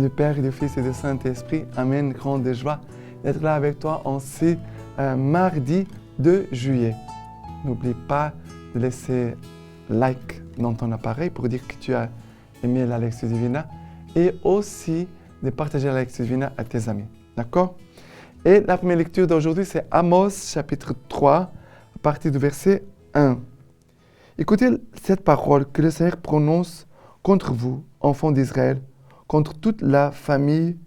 du Père, du Fils et du Saint-Esprit. Amen. Grande joie d'être là avec toi en ce mardi 2 juillet. N'oublie pas de laisser like dans ton appareil pour dire que tu as aimé la Lectio Divina et aussi de partager la Lectio Divina à tes amis. D'accord? Et la première lecture d'aujourd'hui, c'est Amos, chapitre 3, à partir du verset 1. Écoutez cette parole que le Seigneur prononce contre vous, enfants d'Israël, contre toute la famille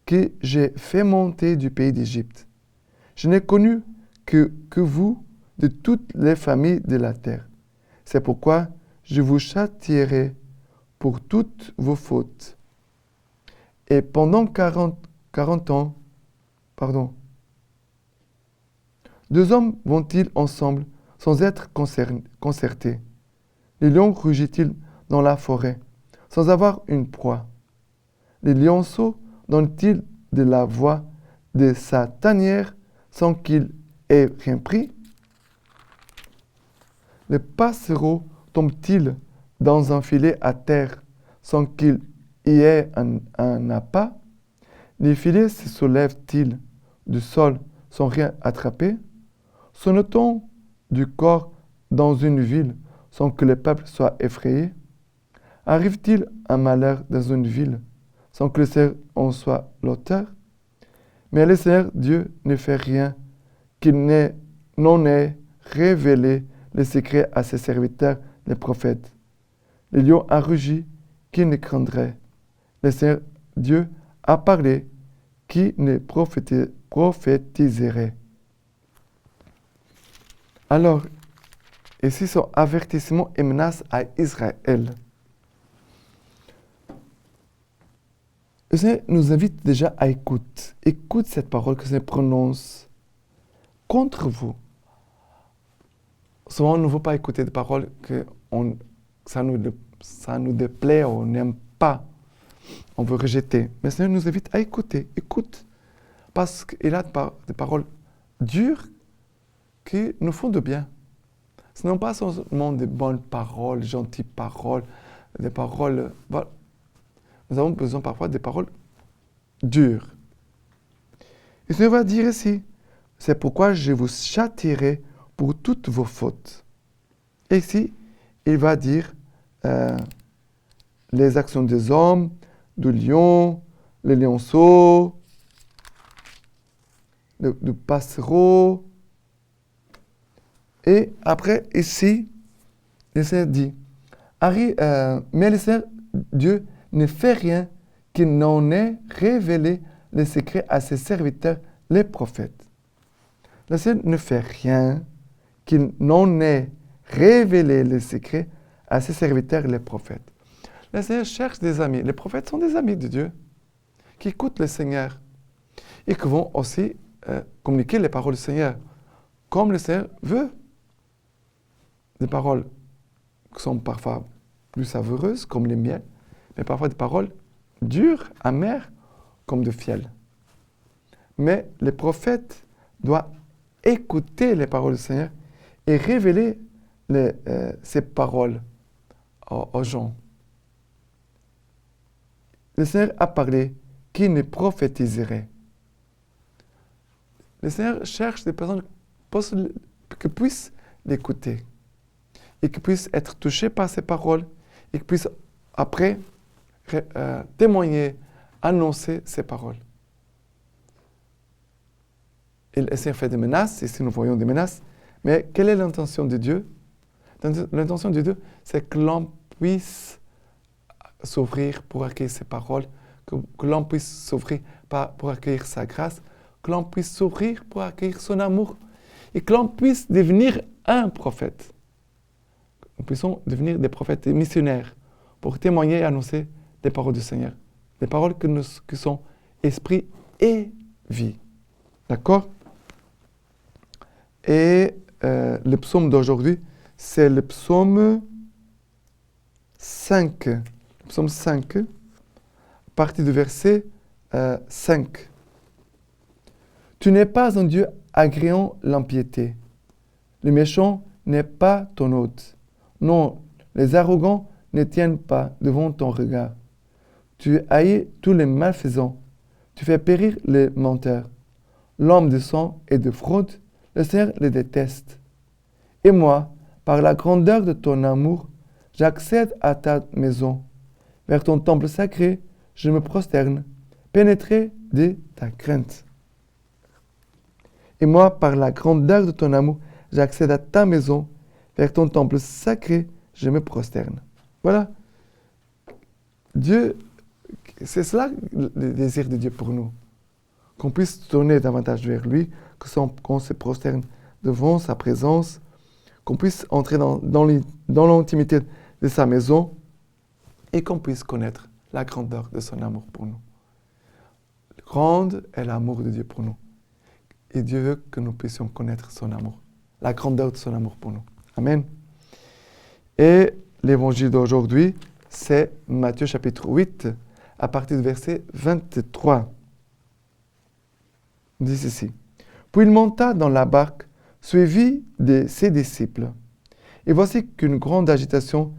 que j'ai fait monter du pays d'Égypte. Je n'ai connu que vous de toutes les familles de la terre. C'est pourquoi je vous châtierai pour toutes vos fautes. Et pendant 40 ans, deux hommes vont-ils ensemble sans être concertés? Les lions rugit-il dans la forêt sans avoir une proie? Les lionceaux donnent-ils de la voix de sa tanière sans qu'il ait rien pris? Les passereaux tombent-ils dans un filet à terre sans qu'il y ait un appât? Les filets se soulèvent-ils du sol sans rien attraper? Sonne-t-on du corps dans une ville sans que le peuple soit effrayé? Arrive-t-il un malheur dans une ville sans que le Seigneur en soit l'auteur? Mais le Seigneur Dieu ne fait rien qu'il n'en ait révélé le secret à ses serviteurs, les prophètes. Le lion a rugi, qui ne craindrait? Le Seigneur Dieu a parlé, qui ne prophétiserait? Alors, ici sont avertissements et menaces à Israël. Le Seigneur nous invite déjà à écouter. Écoute cette parole que le Seigneur prononce contre vous. Souvent, on ne veut pas écouter des paroles que ça nous déplaît, on n'aime pas. On veut rejeter. Mais le Seigneur nous invite à écouter. Écoute. Parce qu'il a des paroles dures qui nous font de bien. Ce ne sont pas seulement des bonnes paroles, gentilles paroles, des paroles... Voilà. Nous avons besoin parfois des paroles dures. Et Seigneur va dire ici, c'est pourquoi je vous châtierai pour toutes vos fautes. Et ici, il va dire les actions des hommes, du lion, les lionceaux, du passereau. Et après, ici, le Seigneur dit, mais le Seigneur Dieu ne fait rien qu'il n'en ait révélé le secret à ses serviteurs, les prophètes. Le Seigneur ne fait rien qu'il n'en ait révélé le secret à ses serviteurs, les prophètes. Le Seigneur cherche des amis. Les prophètes sont des amis de Dieu qui écoutent le Seigneur et qui vont aussi communiquer les paroles du Seigneur comme le Seigneur veut. Des paroles qui sont parfois plus savoureuses, comme les miel, mais parfois des paroles dures, amères, comme de fiel. Mais les prophètes doivent écouter les paroles du Seigneur et révéler ces paroles aux gens. Le Seigneur a parlé, qui ne prophétiserait? Le Seigneur cherche des personnes qui puissent l'écouter et qui puissent être touchées par ces paroles et qui puissent après témoigner, annoncer ces paroles. Et le Seigneur fait des menaces, ici nous voyons des menaces, mais quelle est l'intention de Dieu? L'intention de Dieu, c'est que l'on puisse s'ouvrir pour accueillir ses paroles, que l'on puisse s'ouvrir pour accueillir sa grâce, que l'on puisse s'ouvrir pour accueillir son amour et que l'on puisse devenir un prophète. Nous puissions devenir des prophètes et missionnaires pour témoigner et annoncer les paroles du Seigneur. Les paroles qui sont esprit et vie. D'accord? Et le psaume d'aujourd'hui, c'est le psaume 5. Le psaume 5, à partir du verset 5. Tu n'es pas un Dieu agréant l'impiété. Le méchant n'est pas ton hôte. Non, les arrogants ne tiennent pas devant ton regard. Tu haïs tous les malfaisants. Tu fais périr les menteurs. L'homme de sang et de fraude, le Seigneur les déteste. Et moi, par la grandeur de ton amour, j'accède à ta maison. Vers ton temple sacré, je me prosterne, pénétré de ta crainte. Et moi, par la grandeur de ton amour, j'accède à ta maison. Vers ton temple sacré, je me prosterne. Voilà. Dieu, c'est cela le désir de Dieu pour nous. Qu'on puisse tourner davantage vers lui, qu'on se prosterne devant sa présence, qu'on puisse entrer dans l'intimité de sa maison et qu'on puisse connaître la grandeur de son amour pour nous. Grande est l'amour de Dieu pour nous. Et Dieu veut que nous puissions connaître son amour, la grandeur de son amour pour nous. Amen. Et l'évangile d'aujourd'hui, c'est Matthieu chapitre 8, à partir du verset 23. Il dit ceci. Puis il monta dans la barque, suivi de ses disciples. Et voici qu'une grande agitation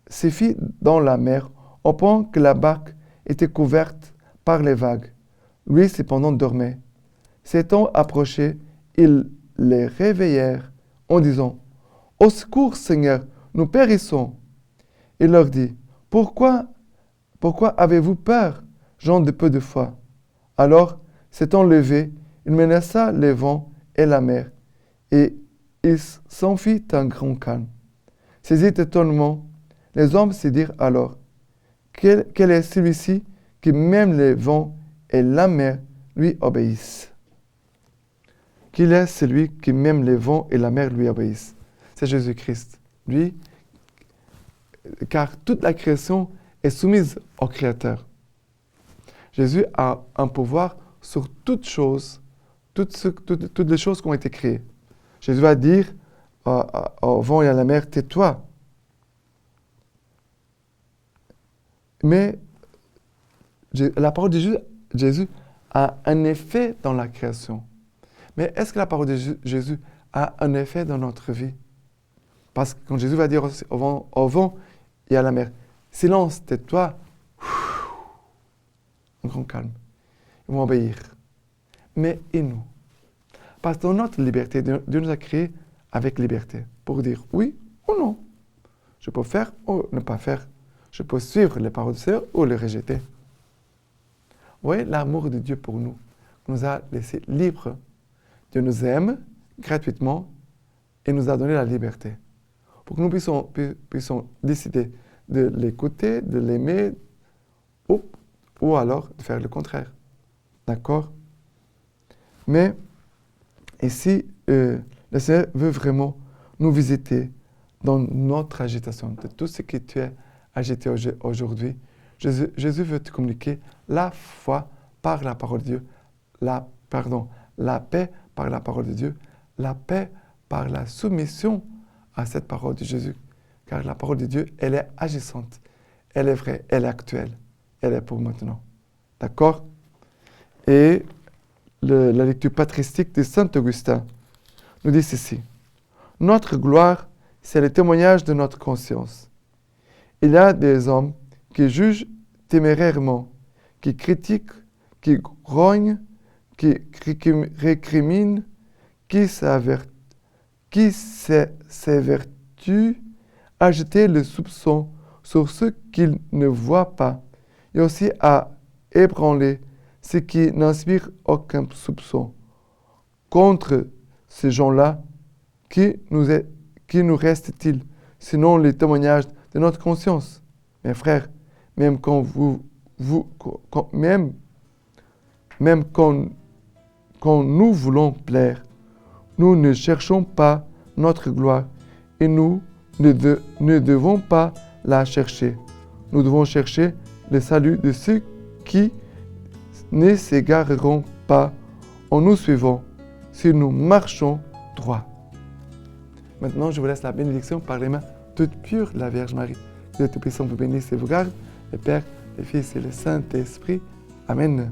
se fit dans la mer, au point que la barque était couverte par les vagues. Lui, cependant, dormait. S'étant approchés, ils les réveillèrent en disant, « Au secours, Seigneur, nous périssons. » Il leur dit, « Pourquoi avez-vous peur, gens de peu de foi ?» Alors, s'étant levé, il menaça les vents et la mer, et il s'en fit un grand calme. Saisis d'étonnement, les hommes se dirent alors, « Quel est celui-ci qui même les vents et la mer lui obéissent ?» Qu'il est celui qui même les vents et la mer lui obéissent. C'est Jésus-Christ. Lui, car toute la création est soumise au Créateur. Jésus a un pouvoir sur toutes choses, toutes les choses qui ont été créées. Jésus va dire au vent et à la mer, tais-toi. Mais la parole de Jésus a un effet dans la création. Mais est-ce que la parole de Jésus a un effet dans notre vie? Parce que quand Jésus va dire au vent et à la mer, silence, tais-toi, un grand calme. Ils vont obéir. Mais et nous? Parce que dans notre liberté, Dieu nous a créés avec liberté pour dire oui ou non. Je peux faire ou ne pas faire. Je peux suivre les paroles du Seigneur ou les rejeter. Vous voyez l'amour de Dieu pour nous nous a laissés libres. Dieu nous aime gratuitement et nous a donné la liberté. Pour que nous puissions décider de l'écouter, de l'aimer ou alors de faire le contraire. D'accord? Mais ici, le Seigneur veut vraiment nous visiter dans notre agitation, de tout ce que tu es agité aujourd'hui. Jésus veut te communiquer la foi par la parole de Dieu, la paix par la parole de Dieu, la paix par la soumission à cette parole de Jésus. Car la parole de Dieu, elle est agissante, elle est vraie, elle est actuelle, elle est pour maintenant. D'accord? Et la lecture patristique de Saint Augustin nous dit ceci. Notre gloire, c'est le témoignage de notre conscience. Il y a des hommes qui jugent témérairement, qui critiquent, qui grognent, qui récriminent, qui s'évertuent à jeter le soupçon sur ceux qu'ils ne voient pas, et aussi à ébranler ce qui n'inspire aucun soupçon. Contre ces gens-là, qui nous reste-t-il, sinon les témoignages de notre conscience? Mes frères, même quand quand nous voulons plaire, nous ne cherchons pas notre gloire et nous ne devons pas la chercher. Nous devons chercher le salut de ceux qui ne s'égareront pas en nous suivant si nous marchons droit. Maintenant, je vous laisse la bénédiction par les mains toutes pures de la Vierge Marie. Dieu Tout-Puissant vous bénisse et vous garde, le Père, le Fils et le Saint-Esprit. Amen.